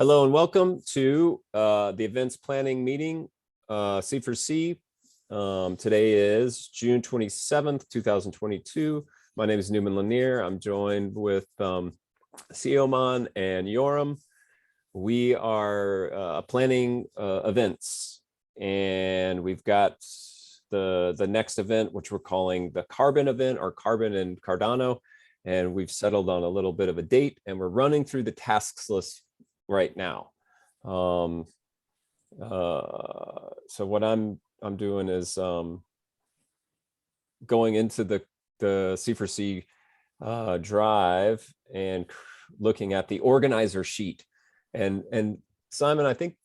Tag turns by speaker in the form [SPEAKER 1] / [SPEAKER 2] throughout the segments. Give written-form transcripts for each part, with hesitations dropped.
[SPEAKER 1] Hello and welcome to the events planning meeting, C4C. Today is June 27th, 2022. My name is Newman Lanier. I'm joined with Sioman and Yoram. We are planning events, and we've got the next event, which we're calling the Carbon event, or Carbon and Cardano. And we've settled on a little bit of a date, and we're running through the tasks list right now. So what I'm doing is going into the C4C drive and looking at the organizer sheet. And Simon, I think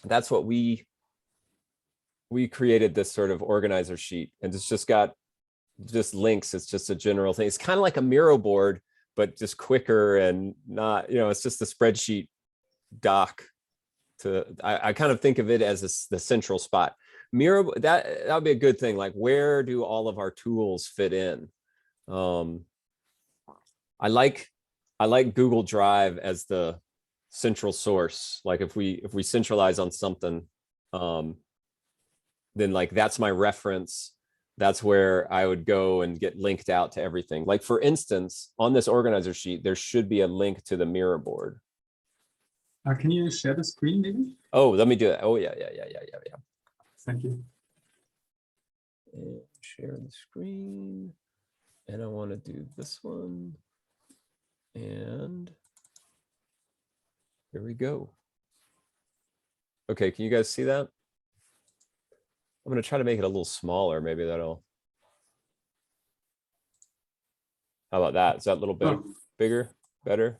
[SPEAKER 1] that's what we created, this sort of organizer sheet, and it's just got just links. It's just a general thing. It's kind of like a Miro board, but just quicker and not, it's just a spreadsheet doc. I kind of think of it as the central spot. Miro, that would be a good thing. Like, where do all of our tools fit in? I like Google Drive as the central source. Like, if we centralize on something, then like that's my reference. That's where I would go and get linked out to everything. Like, for instance, on this organizer sheet, there should be a link to the Miro board.
[SPEAKER 2] Can you share the screen, maybe?
[SPEAKER 1] Oh, let me do that. Oh, yeah.
[SPEAKER 2] Thank you.
[SPEAKER 1] And share the screen. And I want to do this one. And here we go. Okay, can you guys see that? I'm going to try to make it a little smaller. Maybe that'll. How about that? Is that a little bit bigger, better?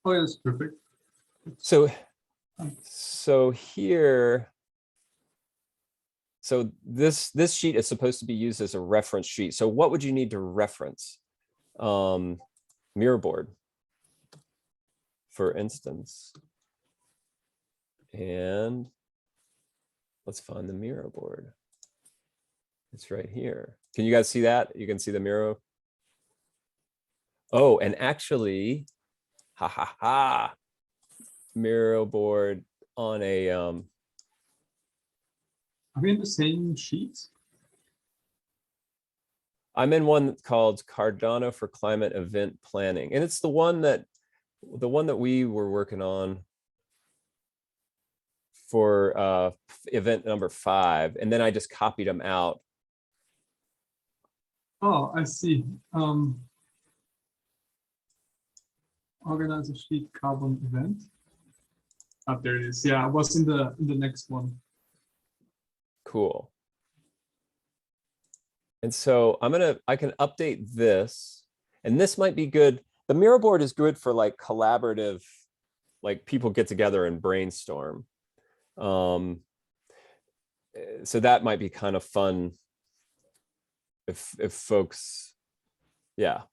[SPEAKER 2] Oh, yeah, that's perfect.
[SPEAKER 1] So here, so this sheet is supposed to be used as a reference sheet. So what would you need to reference? Miro board, for instance. And let's find the Miro board. It's right here. Can you guys see that? You can see the Miro. Oh, and actually, Miro board on a
[SPEAKER 2] Are we in the same sheet?
[SPEAKER 1] I'm in one called Cardano4Climate Event Planning, and it's the one that we were working on for event number 5, and then I just copied them out.
[SPEAKER 2] Oh, I see. Organizer sheet carbon event. Oh, there it is. Yeah, I was in the next one.
[SPEAKER 1] Cool. And so I can update this, and this might be good. The Miro board is good for like collaborative, like people get together and brainstorm. So that might be kind of fun if folks, yeah.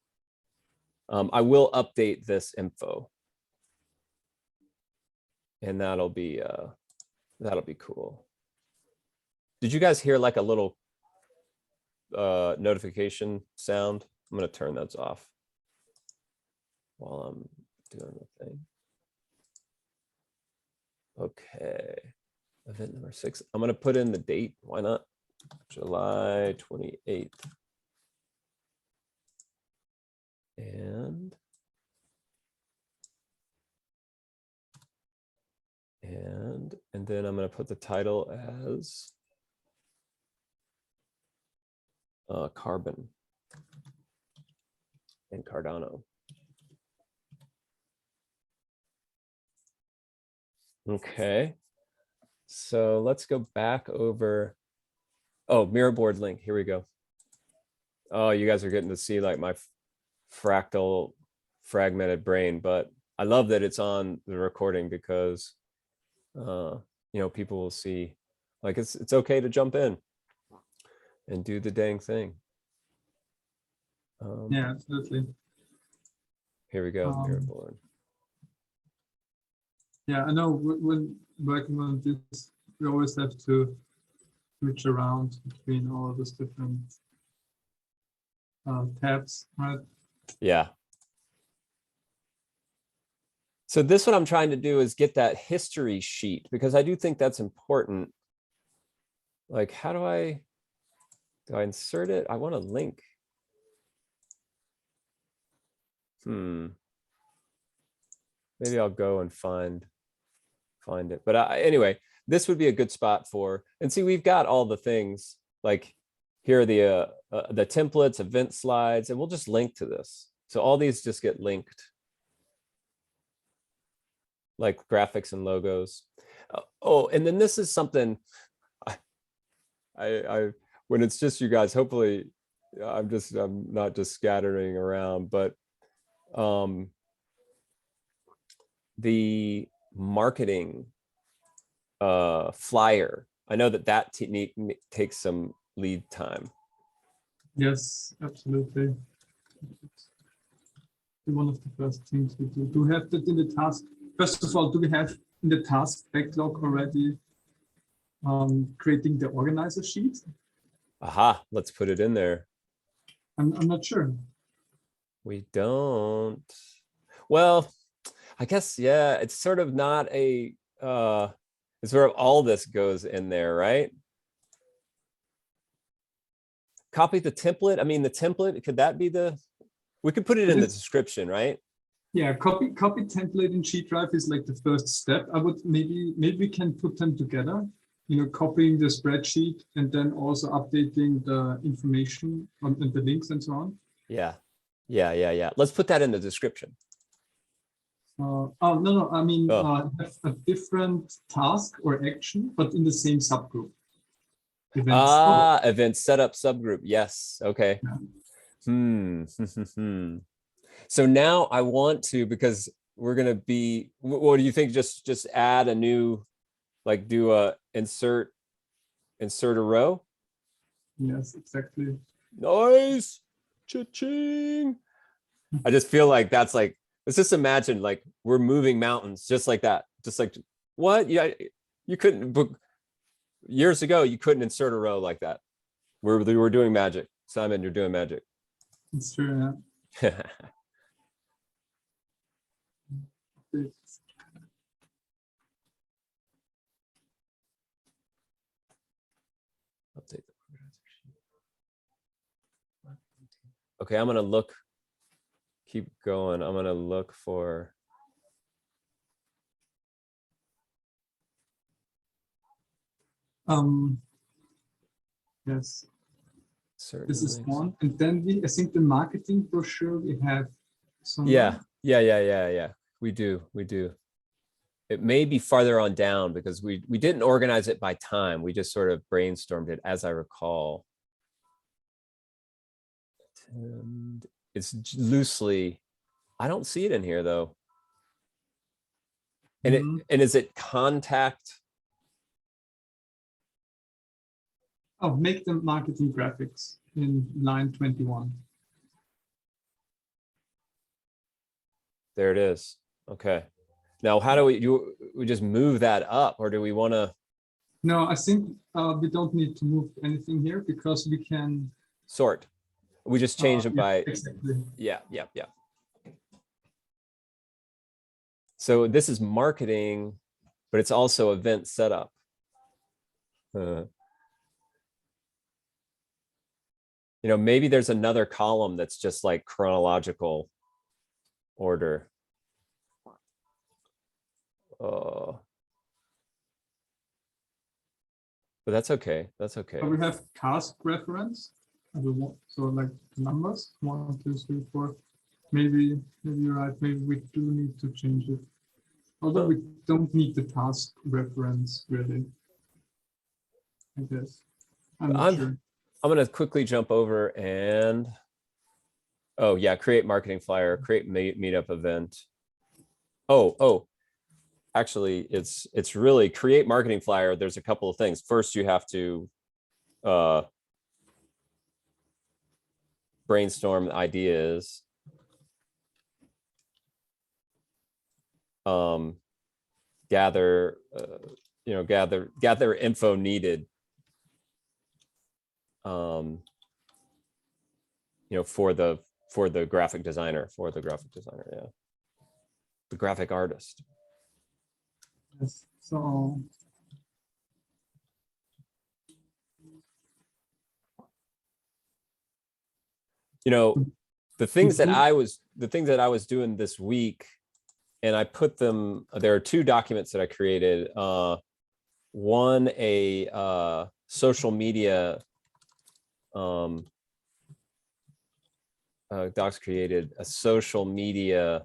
[SPEAKER 1] I will update this info, and that'll be cool. Did you guys hear like a little notification sound? I'm going to turn those off while I'm doing the thing. Okay, event number 6. I'm going to put in the date. Why not? July 28th. And then I'm going to put the title as Carbon and Cardano. Okay, so let's go back over. Oh, Miro board link. Here we go. Oh, you guys are getting to see like my fractal fragmented brain, but I love that it's on the recording because people will see, like, it's okay to jump in and do the dang thing.
[SPEAKER 2] Yeah, absolutely.
[SPEAKER 1] Here we go. Miro board.
[SPEAKER 2] Yeah, I know when working on this, we always have to switch around between all of those different tabs, right?
[SPEAKER 1] Yeah. So this, what I'm trying to do is get that history sheet, because I do think that's important. Like, how do I insert it? I want a link. Maybe I'll go and find it. But anyway, this would be a good spot for, and see, we've got all the things, like here are the templates, event slides, and we'll just link to this. So all these just get linked, like graphics and logos. Oh, and then this is something I when it's just you guys, hopefully I'm not just scattering around, but the marketing flyer, I know that technique takes some lead time.
[SPEAKER 2] Yes, absolutely. One of the first things we do. Do we have that in the task? First of all, do we have in the task backlog already creating the organizer sheet?
[SPEAKER 1] Aha, let's put it in there.
[SPEAKER 2] I'm not sure.
[SPEAKER 1] We don't. Well, I guess, yeah, it's sort of not a, it's sort of all this goes in there, right? Copy the template. I mean, the template, could that be we could put it in the description, right?
[SPEAKER 2] Yeah, copy template in G Drive is like the first step. I would maybe we can put them together, copying the spreadsheet and then also updating the information and the links and so on.
[SPEAKER 1] Yeah. Let's put that in the description.
[SPEAKER 2] Oh, no, I mean, have a different task or action, but in the same subgroup.
[SPEAKER 1] Events. Event setup subgroup. Yes. Okay. Yeah. So now I want to, because we're going to be, what do you think? Just add a new, like do a insert a row.
[SPEAKER 2] Yes, exactly.
[SPEAKER 1] Nice. Cha-ching. I just feel like that's like, let's just imagine like we're moving mountains just like that. Just like, what? Yeah, you couldn't book years ago, you couldn't insert a row like that. We're doing magic. Simon, you're doing magic.
[SPEAKER 2] It's true, yeah.
[SPEAKER 1] Update. Okay, I'm gonna look, keep going. I'm gonna look for
[SPEAKER 2] yes.
[SPEAKER 1] certain
[SPEAKER 2] This is
[SPEAKER 1] links.
[SPEAKER 2] one. And then I think the marketing brochure we have some.
[SPEAKER 1] Yeah. We do. It may be farther on down because we didn't organize it by time. We just sort of brainstormed it, as I recall. And it's loosely, I don't see it in here though. And and is it contact?
[SPEAKER 2] Oh, make the marketing graphics in line 21.
[SPEAKER 1] There it is. Okay. Now, how do we just move that up, or do we want to?
[SPEAKER 2] No, I think we don't need to move anything here because we can
[SPEAKER 1] sort. We just change it by,
[SPEAKER 2] exactly.
[SPEAKER 1] Yeah. So this is marketing, but it's also event setup. Maybe there's another column that's just like chronological order. But that's okay. That's okay.
[SPEAKER 2] So we have task reference. So like numbers 1, 2, 3, 4. Maybe you're right. Maybe we do need to change it. Although we don't need the task reference really. I guess. I'm not sure.
[SPEAKER 1] I'm going to quickly jump over and, oh yeah, create marketing flyer, create meetup event. Oh, actually it's really create marketing flyer. There's a couple of things. First, you have to brainstorm ideas. Gather info needed. For the graphic designer, yeah. the graphic artist.
[SPEAKER 2] Yes. So
[SPEAKER 1] You know, the things that I was doing this week, and I put them, there are two documents that I created. One, a social media, Docs created a social media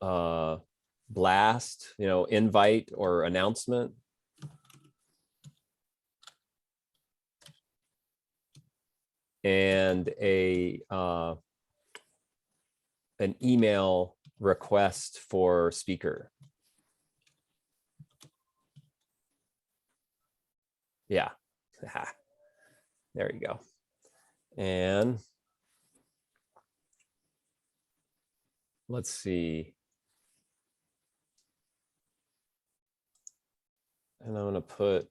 [SPEAKER 1] blast, you know, invite or announcement. And an email request for speaker. Yeah, there you go. And let's see. And I'm gonna put,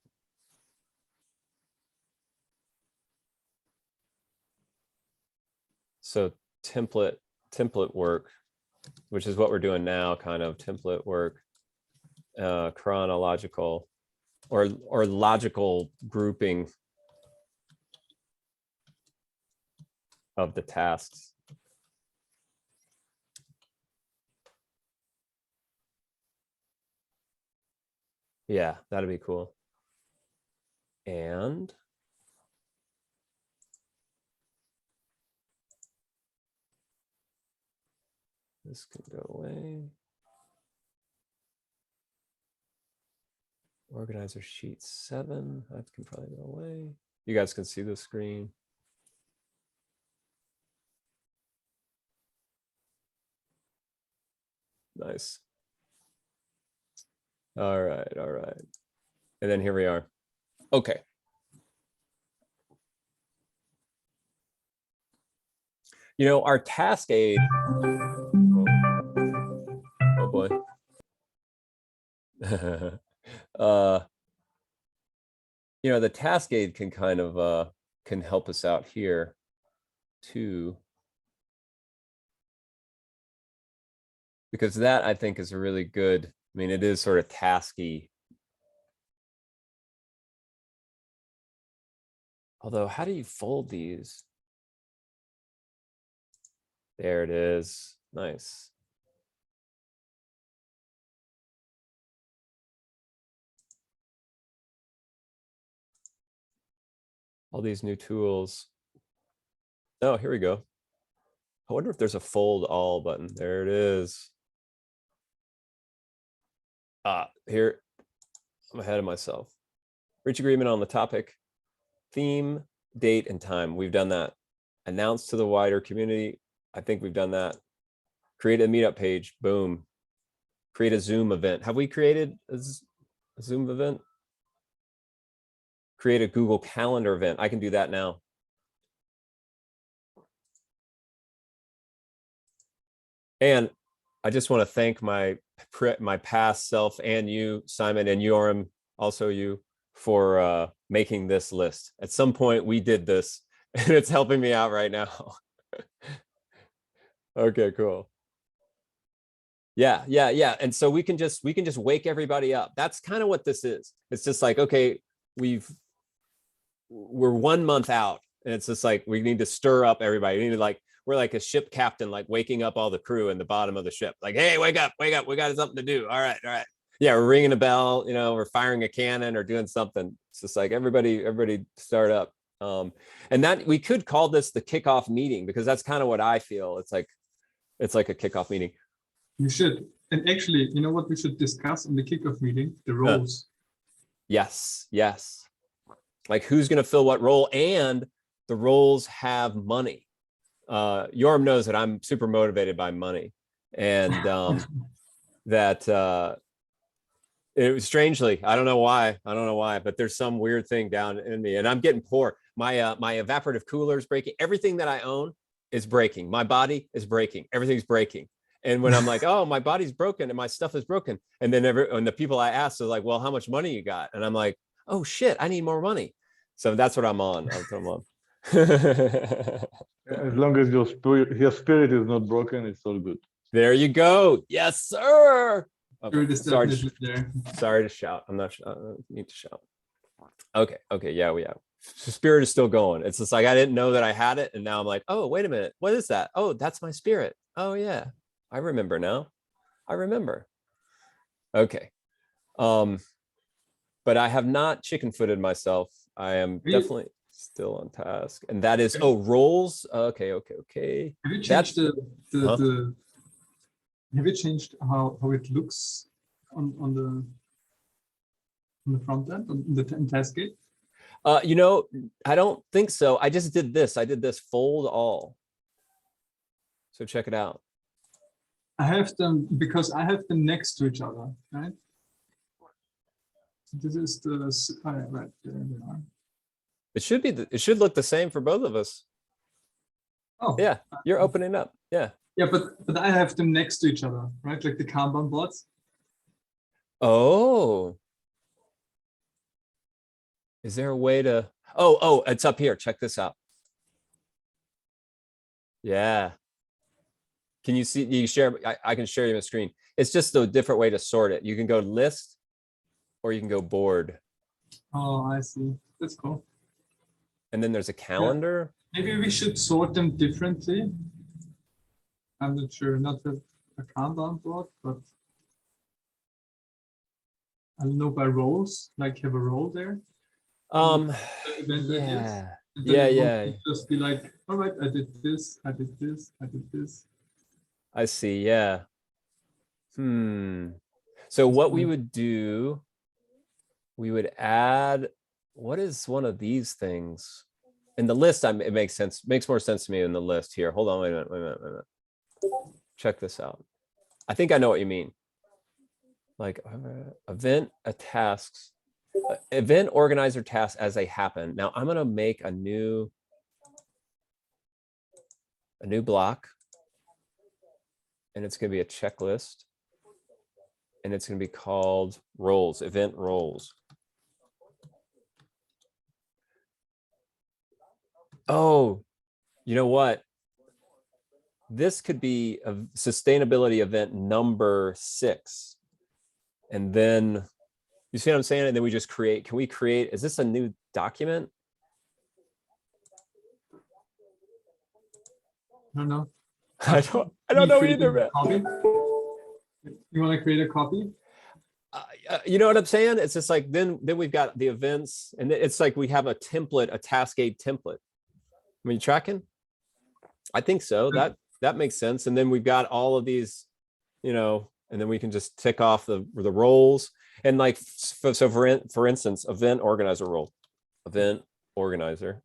[SPEAKER 1] so template work, which is what we're doing now, kind of template work, chronological or logical grouping of the tasks. Yeah, that'd be cool. And this can go away. Organizer sheet 7, that can probably go away. You guys can see the screen. Nice. All right. And then here we are. Okay. You know, our Taskade, oh boy. You know, the Taskade can kind of can help us out here too. Because that, I think, is a really good, I mean, it is sort of tasky. Although, how do you fold these? There it is. Nice. All these new tools. Oh, here we go. I wonder if there's a fold all button. There it is. Here, I'm ahead of myself. Reach agreement on the topic, theme, date, and time. We've done that. Announce to the wider community. I think we've done that. Create a meetup page. Boom. Create a Zoom event. Have we created a Zoom event? Create a Google Calendar event. I can do that now. And I just want to thank my past self and you, Simon, and Yoram, also you, for making this list. At some point we did this and it's helping me out right now. Okay, cool. Yeah. And so we can just wake everybody up. That's kind of what this is. It's just like, okay, we're 1 month out and it's just like, we need to stir up everybody. We need to, like, we're like a ship captain, like waking up all the crew in the bottom of the ship. Like, hey, wake up, we got something to do. All right. Yeah, we're ringing a bell, you know, we're firing a cannon or doing something. It's just like, everybody start up. And that, we could call this the kickoff meeting, because that's kind of what I feel. It's like a kickoff meeting.
[SPEAKER 2] you should, and actually, you know what we should discuss in the kickoff meeting? The roles.
[SPEAKER 1] Yes. Like, who's going to fill what role, and the roles have money. Yoram knows that I'm super motivated by money, and that it was, strangely, I don't know why, but there's some weird thing down in me, and I'm getting poor. My my evaporative cooler is breaking. Everything that I own is breaking. My body is breaking. Everything's breaking. And when I'm like, oh, my body's broken and my stuff is broken, and then and the people I asked are like, well, how much money you got? And I'm like, oh shit, I need more money. So that's what I'm on. That's what I'm on.
[SPEAKER 3] As long as your spirit is not broken, it's all good.
[SPEAKER 1] There you go. Yes, sir.
[SPEAKER 2] Spirit is
[SPEAKER 1] Sorry,
[SPEAKER 2] definitely there.
[SPEAKER 1] sorry to shout. I'm not. I don't need to shout. Okay. Okay. Yeah. We have. Spirit is still going. It's just like I didn't know that I had it, and now I'm like, oh, wait a minute. What is that? Oh, that's my spirit. Oh yeah, I remember now. I remember. Okay. But I have not chicken-footed myself. I am definitely still on task, and that is roles. Okay. Okay. Okay.
[SPEAKER 2] Have you changed
[SPEAKER 1] Huh?
[SPEAKER 2] have you changed how it looks on the front end on the Taskade?
[SPEAKER 1] You know, I don't think so. I just did this. I did this fold all. So check it out.
[SPEAKER 2] I have them because I have them next to each other, right? This is the right there they are.
[SPEAKER 1] It should be. It should look the same for both of us.
[SPEAKER 2] Oh
[SPEAKER 1] Yeah, you're opening up. Yeah.
[SPEAKER 2] yeah, but I have them next to each other, right? Like the Kanban boards.
[SPEAKER 1] Oh. Is there a way to? Oh, it's up here. Check this out. Yeah. Can you see? You share? I can share you my screen. It's just a different way to sort it. You can go list, or you can go board.
[SPEAKER 2] Oh, I see. That's cool.
[SPEAKER 1] And then there's a calendar.
[SPEAKER 2] Yeah. Maybe we should sort them differently. I'm not sure. Not a Kanban board, but I don't know, by roles. Like have a role there.
[SPEAKER 1] Yeah. Yeah.
[SPEAKER 2] Just be like, all right, I did this, I did this, I did this.
[SPEAKER 1] I see. Yeah. So what we would do, we would add, what is one of these things? In the list, it makes sense, makes more sense to me in the list here. Hold on, wait a minute. Check this out. I think I know what you mean. Like event tasks, event organizer tasks as they happen. Now I'm gonna make a new block. And it's going to be a checklist, and it's going to be called roles, event roles. Oh, you know what? This could be a sustainability event number 6. And then you see what I'm saying? And then we just create, can we create, is this a new document?
[SPEAKER 2] I don't know.
[SPEAKER 1] I don't know either, man.
[SPEAKER 2] You want to create a copy?
[SPEAKER 1] You know what I'm saying? It's just like, then we've got the events, and it's like we have a template, a Taskade template. I mean, tracking? I think so. That makes sense. And then we've got all of these, you know, and then we can just tick off the roles. And like, so for instance, event organizer role, event organizer.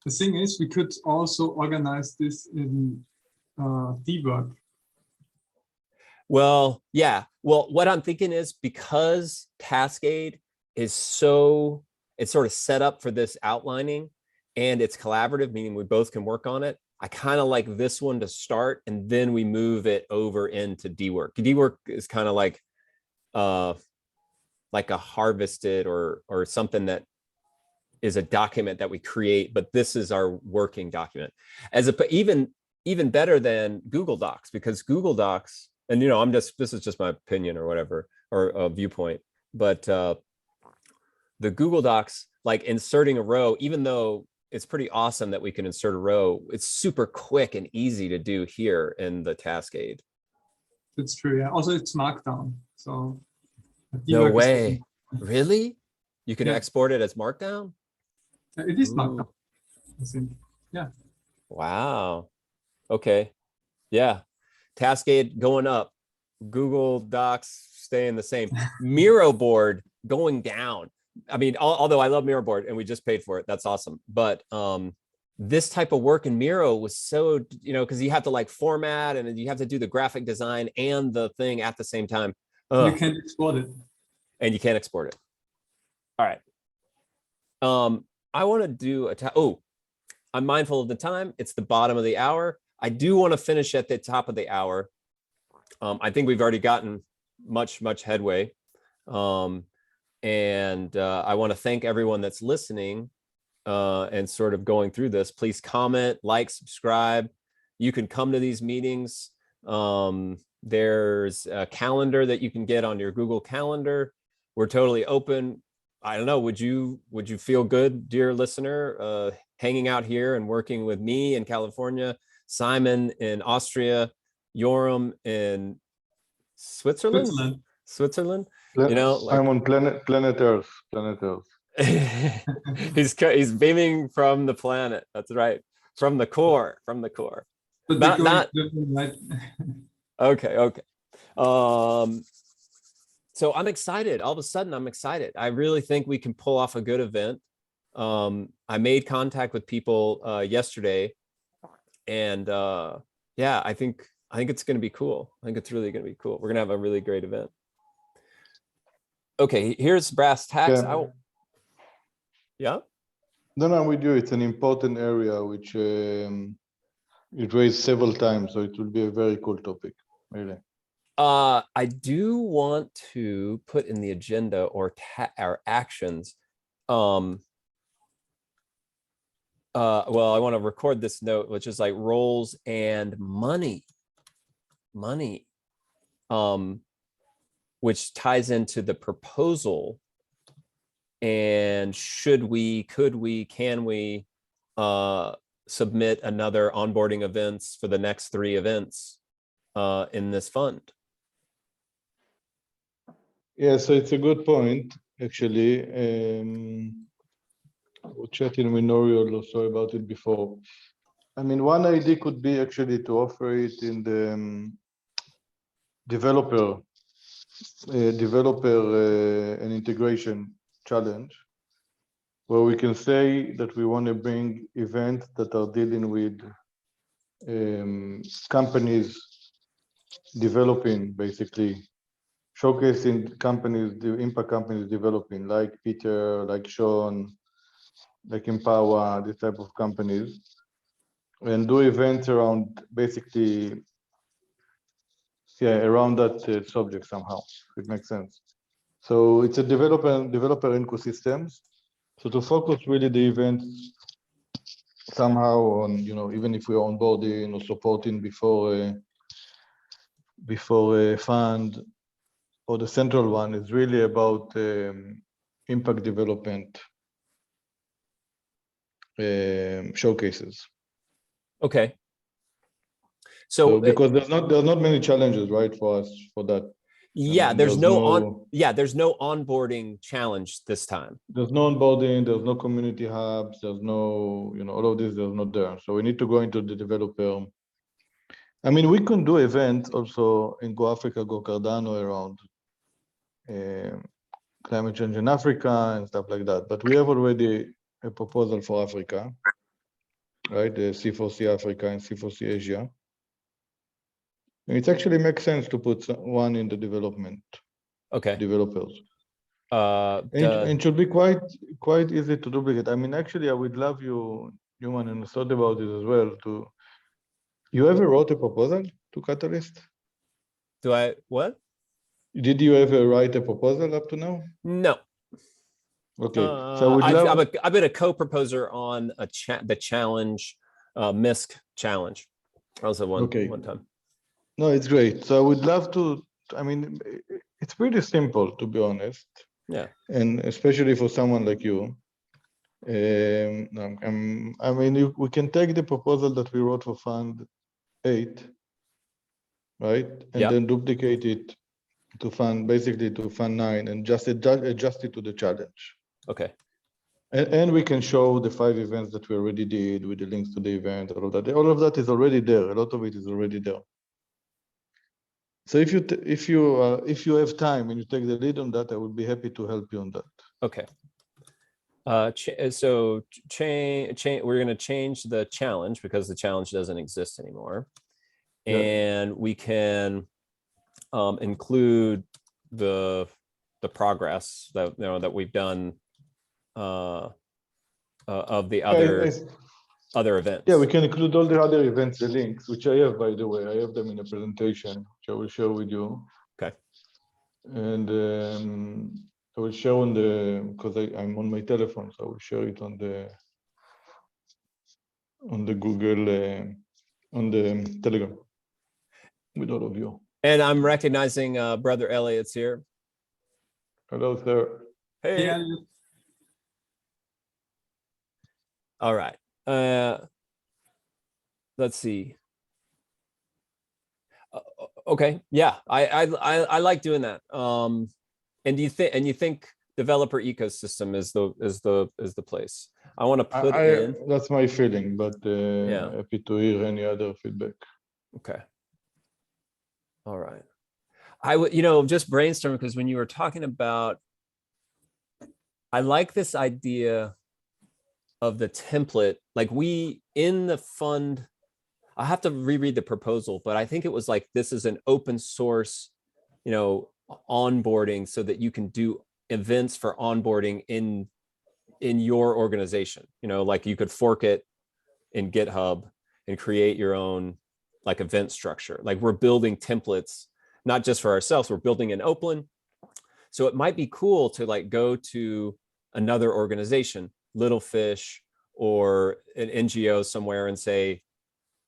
[SPEAKER 2] The thing is, we could also organize this in debug.
[SPEAKER 1] Well, yeah. Well, what I'm thinking is, because Taskade is so, it's sort of set up for this outlining, and it's collaborative, meaning we both can work on it. I kind of like this one to start, and then we move it over into dwork. Dwork is kind of like a harvested or something that is a document that we create, but this is our working document. As even better than Google Docs, because Google Docs, and you know, this is just my opinion or whatever, or a viewpoint, but the Google Docs, like inserting a row, even though it's pretty awesome that we can insert a row, it's super quick and easy to do here in the Taskade.
[SPEAKER 2] That's true. Yeah. Also, it's Markdown. So
[SPEAKER 1] no way. Really? You can export it as Markdown?
[SPEAKER 2] It is Markdown, I think. Yeah.
[SPEAKER 1] Wow. Okay. Yeah. Taskade going up. Google Docs staying the same. Miro board going down. I mean, although I love Miro board and we just paid for it. That's awesome. But this type of work in Miro was so, you know, because you have to like format and you have to do the graphic design and the thing at the same time.
[SPEAKER 2] You can't export it.
[SPEAKER 1] And you can't export it. All right. I want to do I'm mindful of the time. It's the bottom of the hour. I do want to finish at the top of the hour. I think we've already gotten much headway. And I want to thank everyone that's listening and sort of going through this. Please comment, like, subscribe. You can come to these meetings. There's a calendar that you can get on your Google Calendar. We're totally open. I don't know, would you feel good, dear listener, hanging out here and working with me in California, Simon in Austria, Yoram in Switzerland? Switzerland? You know, like
[SPEAKER 3] I'm on planet Earth. Planet Earth.
[SPEAKER 1] he's beaming from the planet. That's right. From the core.
[SPEAKER 2] But
[SPEAKER 1] Not
[SPEAKER 2] like
[SPEAKER 1] okay. So I'm excited. All of a sudden, I'm excited. I really think we can pull off a good event. I made contact with people yesterday, and yeah, I think it's going to be cool. I think it's really going to be cool. We're going to have a really great event. Okay, here's brass tacks.
[SPEAKER 3] Yeah.
[SPEAKER 1] Yeah.
[SPEAKER 3] No, I'm with you. It's an important area which it raised several times, so it will be a very cool topic, really.
[SPEAKER 1] I do want to put in the agenda or our actions. Well, I want to record this note, which is like roles and money, which ties into the proposal. And could we, can we submit another onboarding events for the next 3 events in this fund?
[SPEAKER 3] Yeah, so it's a good point, actually. We're chatting with Noriel also about it before. I mean, one idea could be actually to offer it in the developer and integration challenge, where we can say that we want to bring events that are dealing with companies developing, basically showcasing companies, the impact companies developing, like Peter, like Sean, like Empower, this type of companies, and do events around basically, yeah, around that subject somehow. It makes sense. So it's a developer ecosystems. So to focus really the events somehow on, you know, even if we're onboarding or supporting before a fund, or the central one is really about impact development showcases.
[SPEAKER 1] Okay.
[SPEAKER 3] So because there's not many challenges, right, for us for that.
[SPEAKER 1] Yeah,
[SPEAKER 3] I mean,
[SPEAKER 1] there's no onboarding challenge this time.
[SPEAKER 3] There's no onboarding, there's no community hubs, there's no, you know, all of this, there's not there. So we need to go into the developer. I mean, we can do events also in Go Africa, Go Cardano around climate change in Africa and stuff like that. But we have already a proposal for Africa, right? The C4C Africa and C4C Asia. And it actually makes sense to put one in the development.
[SPEAKER 1] Okay.
[SPEAKER 3] Developers. And it should be quite easy to duplicate. I mean, actually, I would love you, Human, and thought about it as well. You ever wrote a proposal to Catalyst?
[SPEAKER 1] Do I what?
[SPEAKER 3] Did you ever write a proposal up to now?
[SPEAKER 1] No.
[SPEAKER 3] Okay, so I would love.
[SPEAKER 1] I've been a co-proposer on the challenge, MISC challenge. Also one time.
[SPEAKER 3] No, it's great. So I would love to. I mean, it's pretty simple, to be honest.
[SPEAKER 1] Yeah.
[SPEAKER 3] And especially for someone like you. I mean, we can take the proposal that we wrote for Fund 8, right? And then duplicate it to Fund 9 and just adjust it to the challenge.
[SPEAKER 1] Okay.
[SPEAKER 3] And we can show the 5 events that we already did with the links to the event, all of that. All of that is already there. A lot of it is already there. So if you have time and you take the lead on that, I would be happy to help you on that.
[SPEAKER 1] Okay. So we're going to change the challenge because the challenge doesn't exist anymore, and we can include the progress that that we've done of the other events.
[SPEAKER 3] Yeah, we can include all the other events, the links, which I have, by the way. I have them in a presentation, which I will share with you.
[SPEAKER 1] Okay.
[SPEAKER 3] And I will share on because I'm on my telephone, so I will share it on the Google, on the Telegram. with all of you.
[SPEAKER 1] And I'm recognizing Brother Elliot's here.
[SPEAKER 3] Hello, sir.
[SPEAKER 1] Hey.
[SPEAKER 2] Yeah,
[SPEAKER 1] All right. Let's see. Okay. Yeah, I like doing that. And you think developer ecosystem is the place. I want to put in.
[SPEAKER 3] That's my feeling, but
[SPEAKER 1] Yeah.
[SPEAKER 3] happy to hear any other feedback.
[SPEAKER 1] Okay. All right. I would, just brainstorm, because when you were talking about, I like this idea of the template, like we in the fund, I have to reread the proposal, but I think it was like, this is an open source, onboarding, so that you can do events for onboarding in your organization. Like you could fork it in GitHub and create your own like event structure. Like we're building templates, not just for ourselves, we're building in Open. So it might be cool to like go to another organization, Little Fish or an NGO somewhere, and say,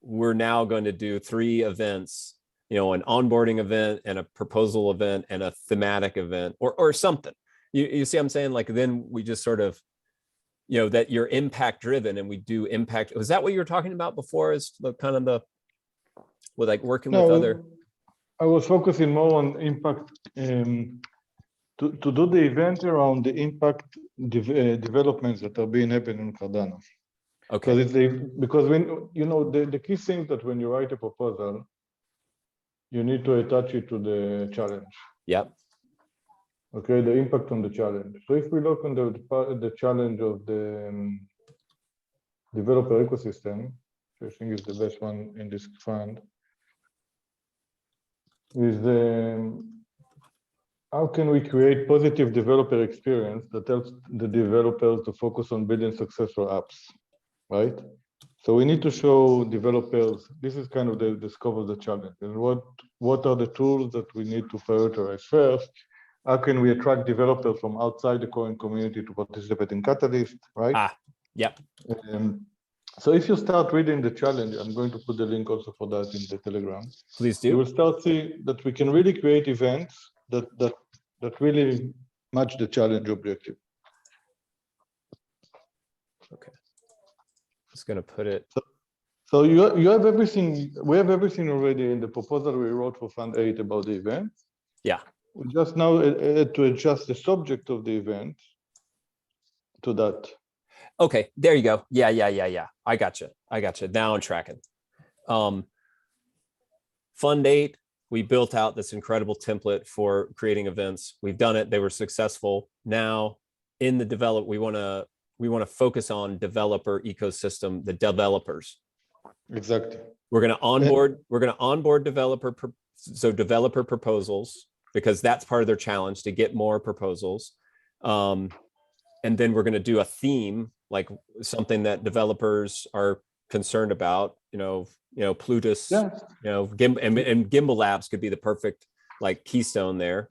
[SPEAKER 1] we're now going to do 3 events, an onboarding event and a proposal event and a thematic event, or something. You see what I'm saying? Like then we just sort of, that you're impact driven, and we do impact. Was that what you were talking about before, is the kind of with like working with other?
[SPEAKER 3] I was focusing more on impact, to do the event around the impact developments that are being happening in Cardano.
[SPEAKER 1] Okay.
[SPEAKER 3] Because when the key thing that when you write a proposal, you need to attach it to the challenge.
[SPEAKER 1] Yep.
[SPEAKER 3] Okay, the impact on the challenge. So if we look on the challenge of the developer ecosystem, which I think is the best one in this fund, is how can we create positive developer experience that helps the developers to focus on building successful apps, right? So we need to show developers, this is kind of the scope of the challenge, and what are the tools that we need to prioritize first. How can we attract developers from outside the current community to participate in Catalyst, right?
[SPEAKER 1] Yep.
[SPEAKER 3] So if you start reading the challenge, I'm going to put the link also for that in the Telegram.
[SPEAKER 1] Please do.
[SPEAKER 3] You will start see that we can really create events that really match the challenge objective.
[SPEAKER 1] Okay. Just going to put it.
[SPEAKER 3] So you have everything. We have everything already in the proposal we wrote for Fund 8 about the event.
[SPEAKER 1] Yeah.
[SPEAKER 3] We just now had to adjust the subject of the event to that.
[SPEAKER 1] Okay, there you go. Yeah. I got you. Now I'm tracking. Fund 8, we built out this incredible template for creating events. We've done it. They were successful. Now in the we want to focus on developer ecosystem, the developers.
[SPEAKER 3] Exactly.
[SPEAKER 1] We're going to onboard developer proposals, because that's part of their challenge, to get more proposals. And then we're going to do a theme, like something that developers are concerned about, Plutus, and Gimbal Labs could be the perfect like keystone there,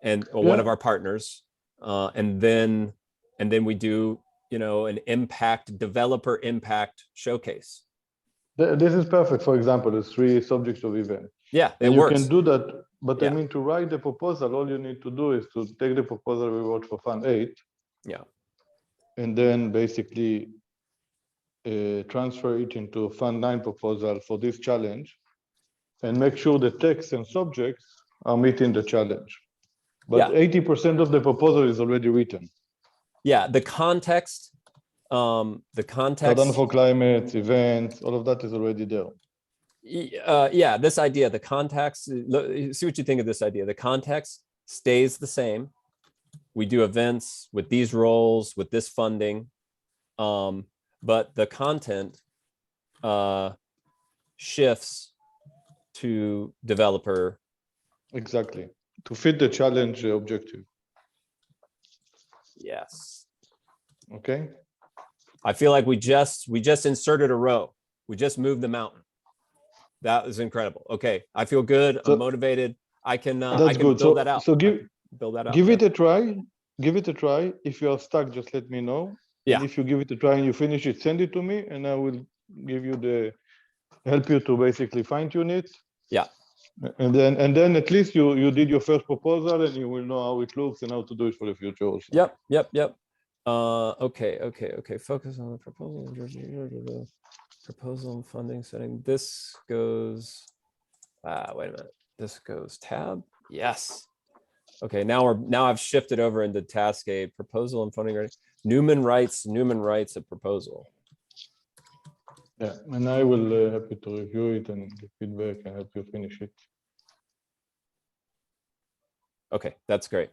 [SPEAKER 1] and one of our partners. And then we do, an developer impact showcase.
[SPEAKER 3] This is perfect. For example, the 3 subjects of event.
[SPEAKER 1] Yeah,
[SPEAKER 3] and
[SPEAKER 1] works.
[SPEAKER 3] You can do that, but
[SPEAKER 1] Yeah.
[SPEAKER 3] I mean, to write the proposal, all you need to do is to take the proposal we wrote for Fund 8.
[SPEAKER 1] Yeah.
[SPEAKER 3] And then basically transfer it into a Fund 9 proposal for this challenge, and make sure the text and subjects are meeting the challenge. But 80% of the proposal is already written.
[SPEAKER 1] Yeah, the context.
[SPEAKER 3] Cardano4Climate events, all of that is already there.
[SPEAKER 1] Yeah, this idea, the context, see what you think of this idea. The context stays the same. We do events with these roles, with this funding, but the content shifts to developer.
[SPEAKER 3] Exactly, to fit the challenge objective.
[SPEAKER 1] Yes.
[SPEAKER 3] Okay.
[SPEAKER 1] I feel like we just inserted a row. We just moved the mountain. That was incredible. Okay, I feel good. I'm motivated. I can build that out.
[SPEAKER 3] So
[SPEAKER 1] build that out.
[SPEAKER 3] Give it a try. Give it a try. If you are stuck, just let me know.
[SPEAKER 1] Yeah.
[SPEAKER 3] And if you give it a try and you finish it, send it to me, and I will give you help you to basically fine tune it.
[SPEAKER 1] Yeah.
[SPEAKER 3] And then at least you did your first proposal and you will know how it looks and how to do it for the future also.
[SPEAKER 1] Yep. Okay. Focus on the proposal. Proposal and funding setting. This goes, wait a minute. This goes tab. Yes. Okay, now I've shifted over into Taskade, proposal and funding ready. Newman writes a proposal.
[SPEAKER 3] Yeah, and I will happy to review it and give feedback and help you finish it.
[SPEAKER 1] Okay, that's great.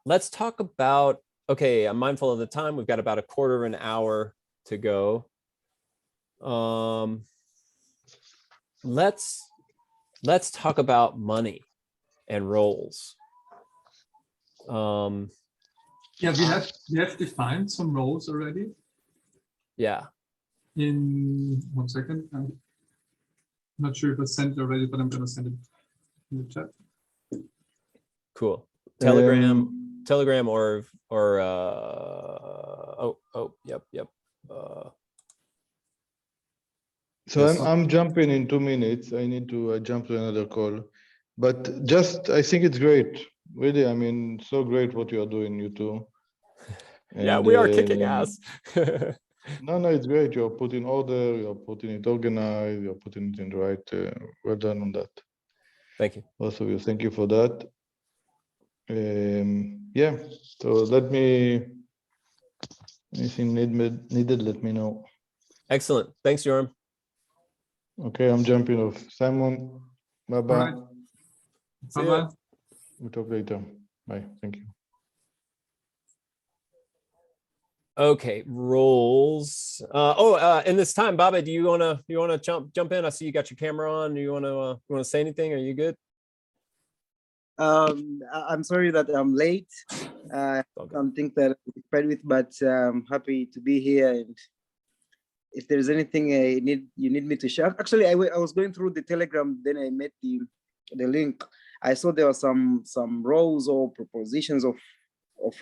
[SPEAKER 1] Let's talk about, okay, I'm mindful of the time. We've got about a quarter of an hour to go. Let's talk about money and roles.
[SPEAKER 2] Yeah, we have defined some roles already.
[SPEAKER 1] Yeah.
[SPEAKER 2] In 1 second, I'm not sure if I sent it already, but I'm gonna send it in the chat.
[SPEAKER 1] Cool. Telegram or yep.
[SPEAKER 3] So I'm jumping in 2 minutes. I need to jump to another call, but just I think it's great. Really, I mean, so great what you are doing, you two.
[SPEAKER 1] Yeah, we are kicking ass.
[SPEAKER 3] No, it's great. You're putting order, you're putting it organized, you're putting it in the right. Well done on that.
[SPEAKER 1] Thank you.
[SPEAKER 3] Also, thank you for that. Yeah, so let me, anything needed, let me know.
[SPEAKER 1] Excellent. Thanks, Yoram.
[SPEAKER 3] Okay, I'm jumping off. Simon, bye-bye.
[SPEAKER 2] All right. Bye-bye.
[SPEAKER 3] We'll talk later. Bye. Thank you.
[SPEAKER 1] Okay, roles. In this time, Baba, do you wanna jump in? I see you got your camera on. Do you wanna say anything? Are you good?
[SPEAKER 4] I'm sorry that I'm late. Something that I'm prepared with, but I'm happy to be here. And if there's anything you need me to share, actually, I was going through the Telegram, then I met the link. I saw there were some roles or propositions of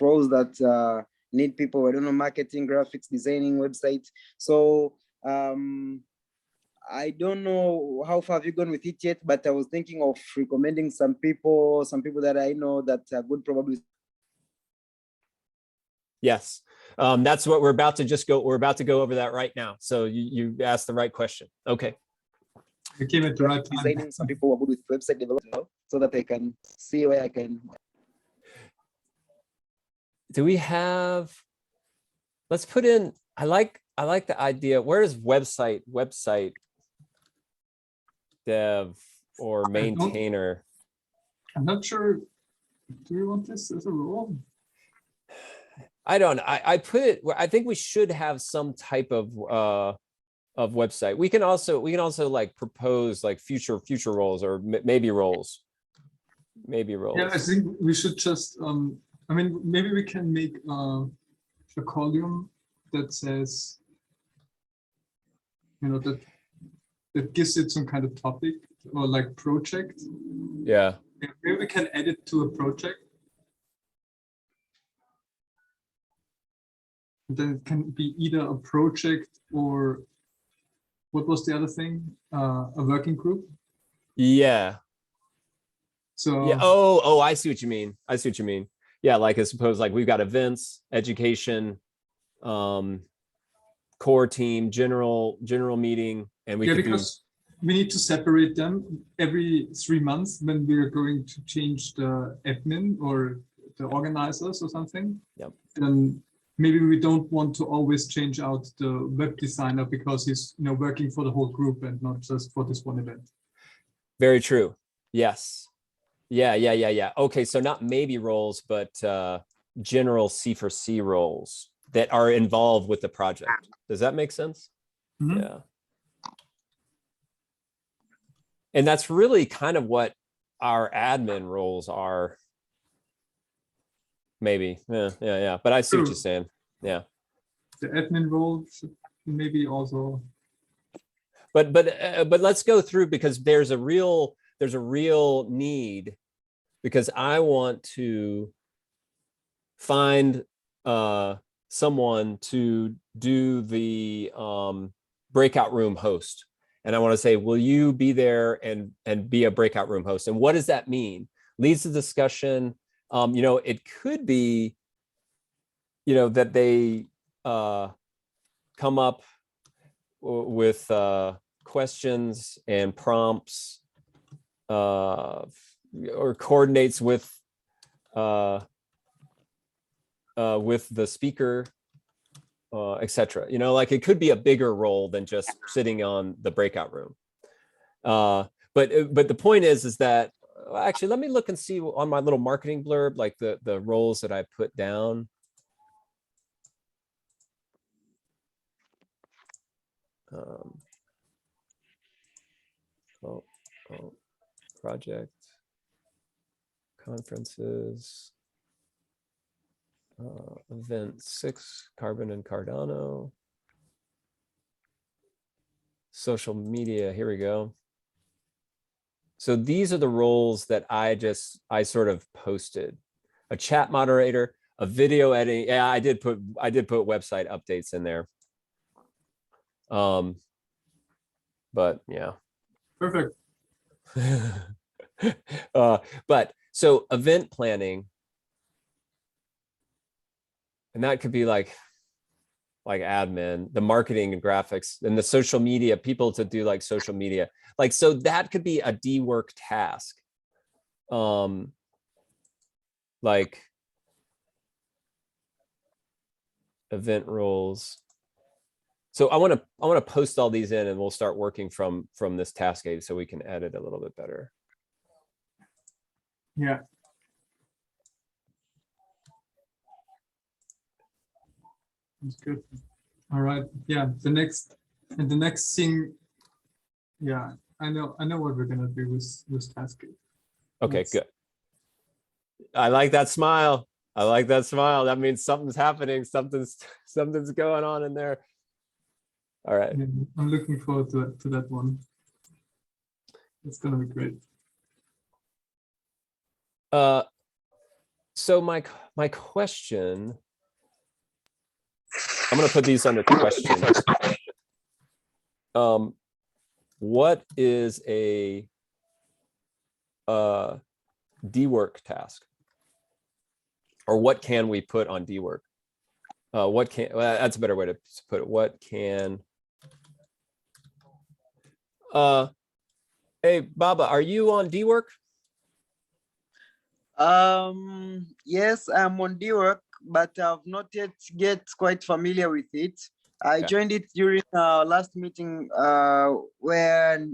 [SPEAKER 4] roles that need people. I don't know, marketing, graphics, designing, websites. So I don't know how far have you gone with it yet, but I was thinking of recommending some people that I know that are good probably.
[SPEAKER 1] Yes, that's what we're about to just go. We're about to go over that right now. So you asked the right question. Okay.
[SPEAKER 2] We came at the right time.
[SPEAKER 4] Designing, some people who are good with website development, so that I can see where I can.
[SPEAKER 1] Do we have? Let's put in. I like the idea. Where is website dev or maintainer?
[SPEAKER 2] I'm not sure. Do we want this as a role?
[SPEAKER 1] I don't know. I put it where I think we should have some type of website. We can also like propose like future roles or maybe roles. Yeah,
[SPEAKER 2] I think we should just I mean, maybe we can make a column that says, you know, that gives it some kind of topic or like project.
[SPEAKER 1] Yeah.
[SPEAKER 2] Maybe we can add it to a project. Then it can be either a project or what was the other thing? A working group.
[SPEAKER 1] Yeah.
[SPEAKER 2] So
[SPEAKER 1] yeah. Oh, I see what you mean. Yeah, like I suppose like we've got events, education, core team, general meeting, and we
[SPEAKER 2] because we need to separate them every 3 months when we're going to change the admin or the organizers or something.
[SPEAKER 1] Yep.
[SPEAKER 2] Then maybe we don't want to always change out the web designer because he's working for the whole group and not just for this one event.
[SPEAKER 1] Very true. Yes. Yeah. Okay, so not maybe roles, but general C4C roles that are involved with the project. Does that make sense? Mm-hmm. Yeah. And that's really kind of what our admin roles are. Maybe. Yeah. But I see what you're saying. Yeah.
[SPEAKER 2] The admin role should maybe also.
[SPEAKER 1] But let's go through because there's a real need, because I want to find someone to do the breakout room host. And I want to say, will you be there and be a breakout room host? And what does that mean? Leads to discussion. You know, it could be, you know, that they come up with questions and prompts, or coordinates with the speaker, etc. You know, like it could be a bigger role than just sitting on the breakout room. But the point is that actually, let me look and see on my little marketing blurb, like the roles that I put down. Project, conferences, event 6, Carbon and Cardano, social media, here we go. So these are the roles that I sort of posted. A chat moderator, a video editing. Yeah, I did put website updates in there. But yeah.
[SPEAKER 2] Perfect.
[SPEAKER 1] But so event planning, and that could be like admin, the marketing and graphics, and the social media, people to do like social media. Like, so that could be a D work task. Like event roles. So I want to post all these in, and we'll start working from this Taskade so we can edit a little bit better.
[SPEAKER 2] Yeah. That's good. All right. Yeah. The next thing. Yeah, I know what we're gonna do with Taskade.
[SPEAKER 1] Okay, good. I like that smile. I like that smile. That means something's happening. Something's going on in there. All right.
[SPEAKER 2] Yeah, I'm looking forward to that one. It's gonna be great.
[SPEAKER 1] So my question, I'm gonna put these under questions. What is a D-work task? Or what can we put on D-work? Well, that's a better way to put it. What can, hey, Baba, are you on D-work?
[SPEAKER 4] Yes, I'm on D-work, but I've not yet get quite familiar with it. I joined it during our last meeting where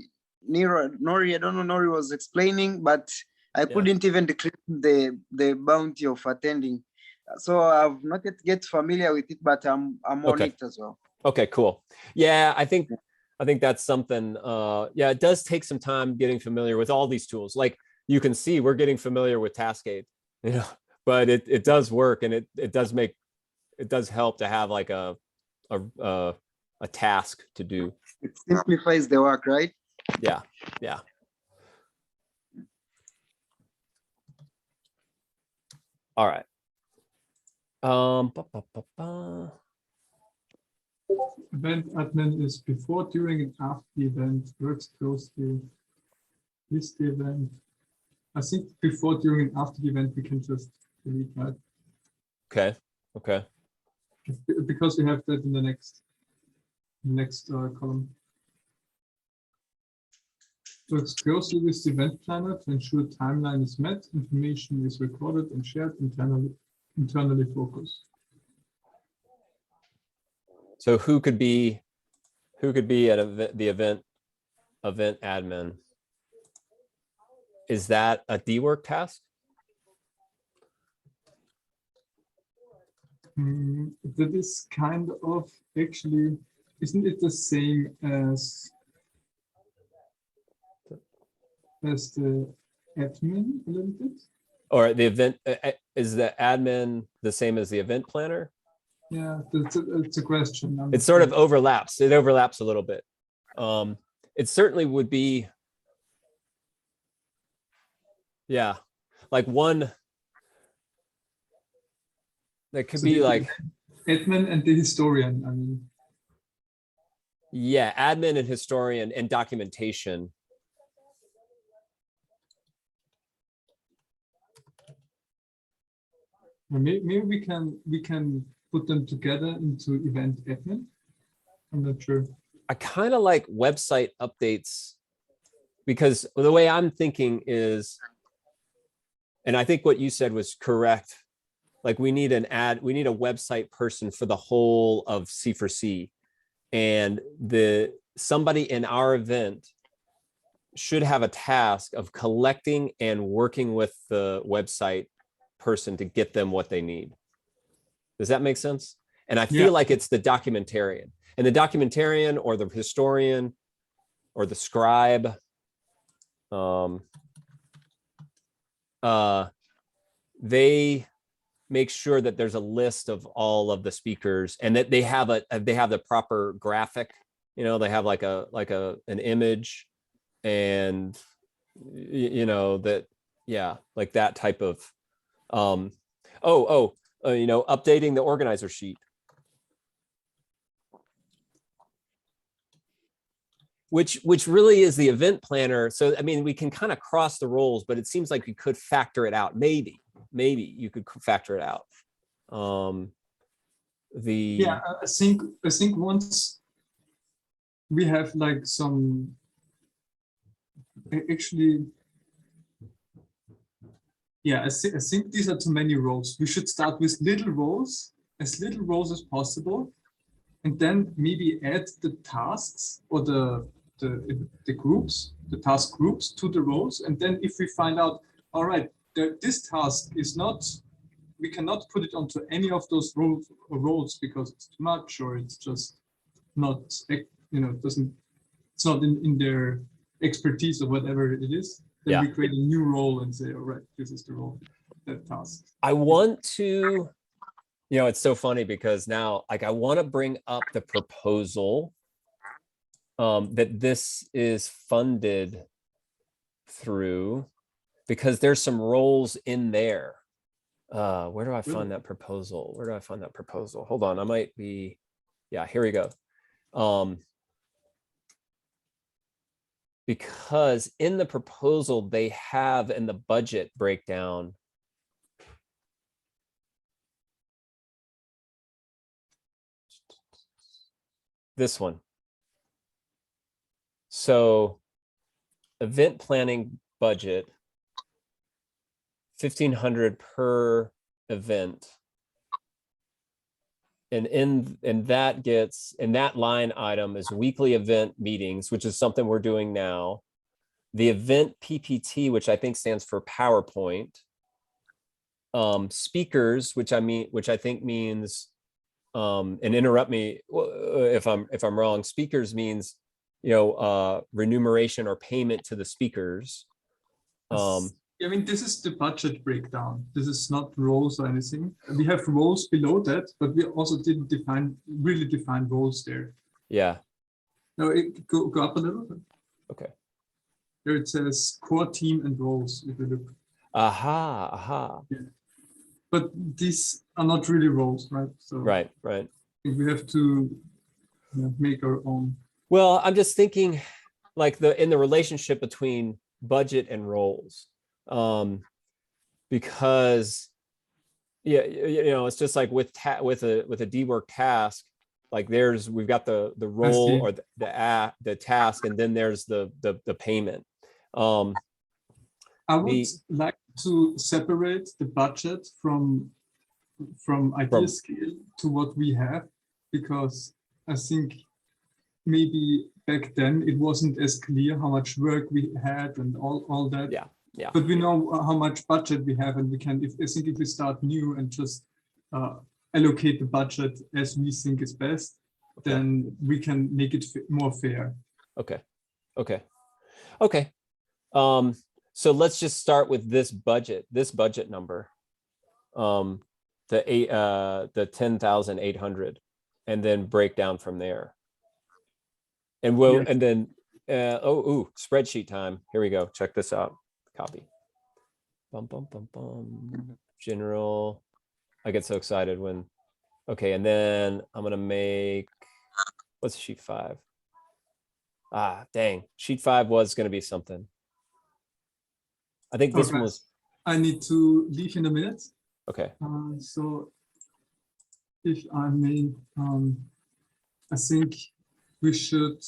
[SPEAKER 4] Nori, I don't know, Nori was explaining, but I couldn't even declare the bounty of attending. So I've not yet get familiar with it, but I'm on it as well.
[SPEAKER 1] Okay, cool. Yeah, I think that's something. Yeah, it does take some time getting familiar with all these tools. Like you can see, we're getting familiar with Taskade, you know, but it does work, and it does help to have like a task to do.
[SPEAKER 4] It simplifies the work, right?
[SPEAKER 1] Yeah, yeah. All right.
[SPEAKER 2] Event admin is before, during, and after the event. Works closely with the event. I think before, during, and after the event we can just delete, right?
[SPEAKER 1] Okay. Okay.
[SPEAKER 2] Because we have that in the next column. Works closely with the event planner to ensure timeline is met, information is recorded and shared internally focused.
[SPEAKER 1] So who could be at the event admin? Is that a D-work task?
[SPEAKER 2] That is kind of, actually, isn't it the same as the admin a little bit?
[SPEAKER 1] Or the event, is the admin the same as the event planner?
[SPEAKER 2] Yeah, it's a question.
[SPEAKER 1] It sort of overlaps. It overlaps a little bit. It certainly would be, yeah, like one that could be like
[SPEAKER 2] admin and the historian. I mean,
[SPEAKER 1] Yeah, admin and historian and documentation.
[SPEAKER 2] Maybe we can put them together into event admin. I'm not sure.
[SPEAKER 1] I kind of like website updates because the way I'm thinking is, and I think what you said was correct. Like we need a website person for the whole of C4C, and somebody in our event should have a task of collecting and working with the website person to get them what they need. Does that make sense? And I feel like it's the documentarian, and the documentarian or the historian or the scribe, they make sure that there's a list of all of the speakers and that they have the proper graphic. You know, they have like an image, and you know that, yeah, like that type of you know, updating the organizer sheet, which really is the event planner. So I mean, we can kind of cross the roles, but it seems like we could factor it out. Maybe you could factor it out. I
[SPEAKER 2] think once we have like some, actually, yeah, I think these are too many roles. We should start with little roles as possible, and then maybe add the tasks or the groups, the task groups to the roles. And then if we find out, all right, this task is not, we cannot put it onto any of those roles because it's too much, or it's just not, you know, it's not in their expertise or whatever it is. Then we create a new role and say, all right, this is the role, that task.
[SPEAKER 1] I want to, you know, it's so funny because now, like, I want to bring up the proposal that this is funded through, because there's some roles in there. Where do I find that proposal? Hold on, I might be, yeah, here we go. Because in the proposal, they have in the budget breakdown, this one. So event planning budget, 1,500 per event. And in that line item is weekly event meetings, which is something we're doing now. The event PPT, which I think stands for PowerPoint. Speakers, which I think means, and interrupt me if I'm wrong. Speakers means, you know, remuneration or payment to the speakers.
[SPEAKER 2] I mean, this is the budget breakdown. This is not roles or anything. We have roles below that, but we also didn't really define roles there.
[SPEAKER 1] Yeah.
[SPEAKER 2] No, go up a little bit.
[SPEAKER 1] Okay.
[SPEAKER 2] There it says core team and roles, if you look.
[SPEAKER 1] Aha.
[SPEAKER 2] Yeah. But these are not really roles, right? So
[SPEAKER 1] Right.
[SPEAKER 2] we have to make our own.
[SPEAKER 1] Well, I'm just thinking, like, in the relationship between budget and roles, because you know, it's just like with a dework task, like we've got the role or the task, and then there's the payment.
[SPEAKER 2] I would like to separate the budget from idea scale to what we have, because I think maybe back then it wasn't as clear how much work we had and all that.
[SPEAKER 1] Yeah.
[SPEAKER 2] But we know how much budget we have, and we can, I think if we start new and just allocate the budget as we think is best, then we can make it more fair.
[SPEAKER 1] Okay. So let's just start with this budget number, the 10,800, and then break down from there. And and then spreadsheet time. Here we go. Check this out. Copy. General. I get so excited when. Okay, and then I'm gonna make. What's sheet 5? Dang, sheet 5 was going to be something. I think this one was.
[SPEAKER 2] I need to leave in a minute.
[SPEAKER 1] Okay.
[SPEAKER 2] So if I may, I think we should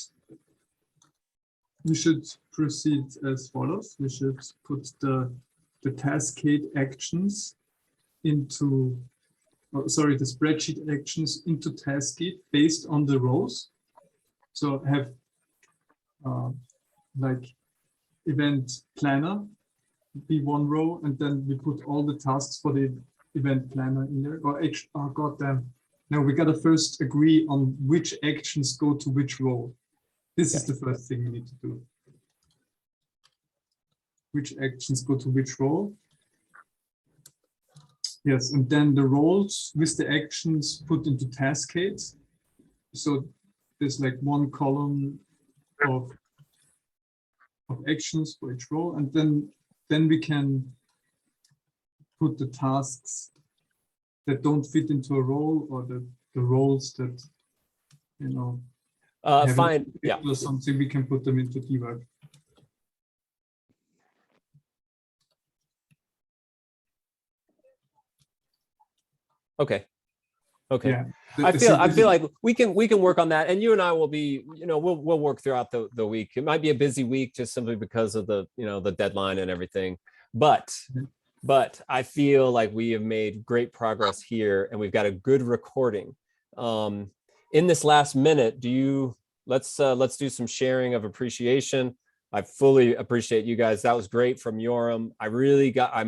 [SPEAKER 2] proceed as follows. We should put the Taskade actions into, the spreadsheet actions into Taskade based on the rows. So have like event planner be one row, and then we put all the tasks for the event planner in there. Oh god damn. Now we gotta first agree on which actions go to which row. This is the first thing we need to do. Which actions go to which row? Yes, and then the roles with the actions put into Taskades. So there's like one column of actions for each row, and then we can put the tasks that don't fit into a role, or the roles that, you know,
[SPEAKER 1] Fine. Yeah.
[SPEAKER 2] or something, we can put them into debug.
[SPEAKER 1] Okay. Okay.
[SPEAKER 2] Yeah.
[SPEAKER 1] I feel like we can work on that, and you and I will be, we'll work throughout the week. It might be a busy week just simply because of the, the deadline and everything. But I feel like we have made great progress here, and we've got a good recording. In this last minute, let's do some sharing of appreciation. I fully appreciate you guys. That was great from Yoram. I'm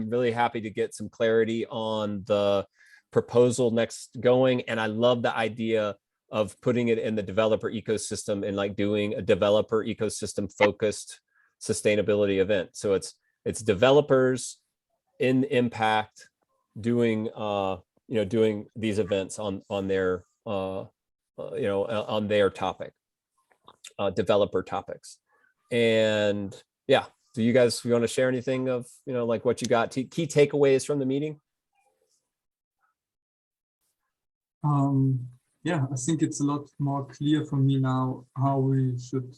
[SPEAKER 1] really happy to get some clarity on the proposal next going, and I love the idea of putting it in the developer ecosystem and like doing a developer ecosystem focused sustainability event. So it's developers in Impact doing doing these events on their on their topic, developer topics. And yeah, do you guys want to share anything of like what you got, key takeaways from the meeting?
[SPEAKER 2] Yeah, I think it's a lot more clear for me now how we should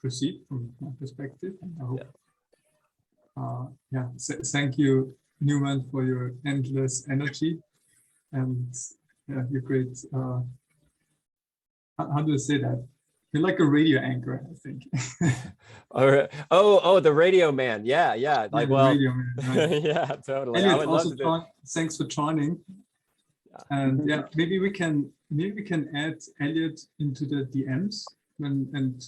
[SPEAKER 2] proceed from my perspective. I hope. Thank you, Newman, for your endless energy and your great. How do I say that? You're like a radio anchor, I think.
[SPEAKER 1] All right. Oh, the radio man. Yeah. Like, well,
[SPEAKER 2] radio man, right?
[SPEAKER 1] yeah, totally.
[SPEAKER 2] Elliot,
[SPEAKER 1] I would love
[SPEAKER 2] also
[SPEAKER 1] to
[SPEAKER 2] thanks for joining. And yeah, maybe we can add Elliot into the DMs and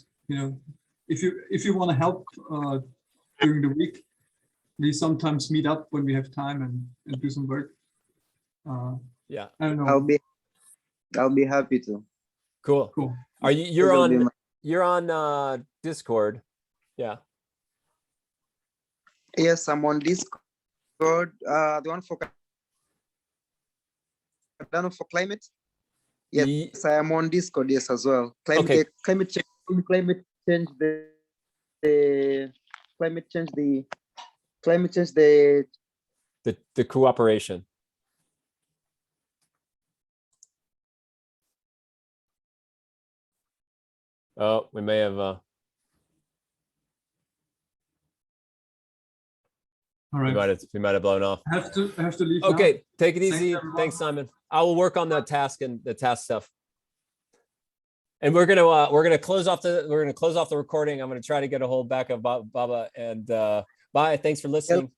[SPEAKER 2] if you want to help during the week, we sometimes meet up when we have time and do some work.
[SPEAKER 1] Yeah,
[SPEAKER 2] I don't know.
[SPEAKER 4] I'll be happy to.
[SPEAKER 1] Cool. Are you're on Discord? Yeah.
[SPEAKER 4] Yes, I'm on Discord. The one for Cardano4Climate. Yes, I am on Discord. Yes, as well. Climate change.
[SPEAKER 1] The cooperation. Oh, we may have.
[SPEAKER 2] All right.
[SPEAKER 1] We might have blown off.
[SPEAKER 2] I have to leave.
[SPEAKER 1] Okay,
[SPEAKER 2] now.
[SPEAKER 1] take it easy. Thanks, Simon. I will work on the task stuff. And we're gonna close off the recording. I'm gonna try to get a hold back of Baba, and bye. Thanks for listening.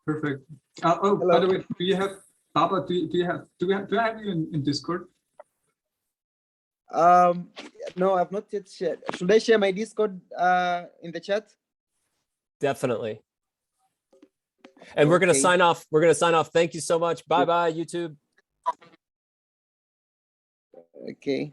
[SPEAKER 2] Perfect. Oh, by the way, do you have Baba? Do I have you in Discord?
[SPEAKER 4] No, I've not yet shared. Should I share my Discord in the chat?
[SPEAKER 1] Definitely. And we're gonna sign off. Thank you so much. Bye bye, YouTube.
[SPEAKER 4] Okay.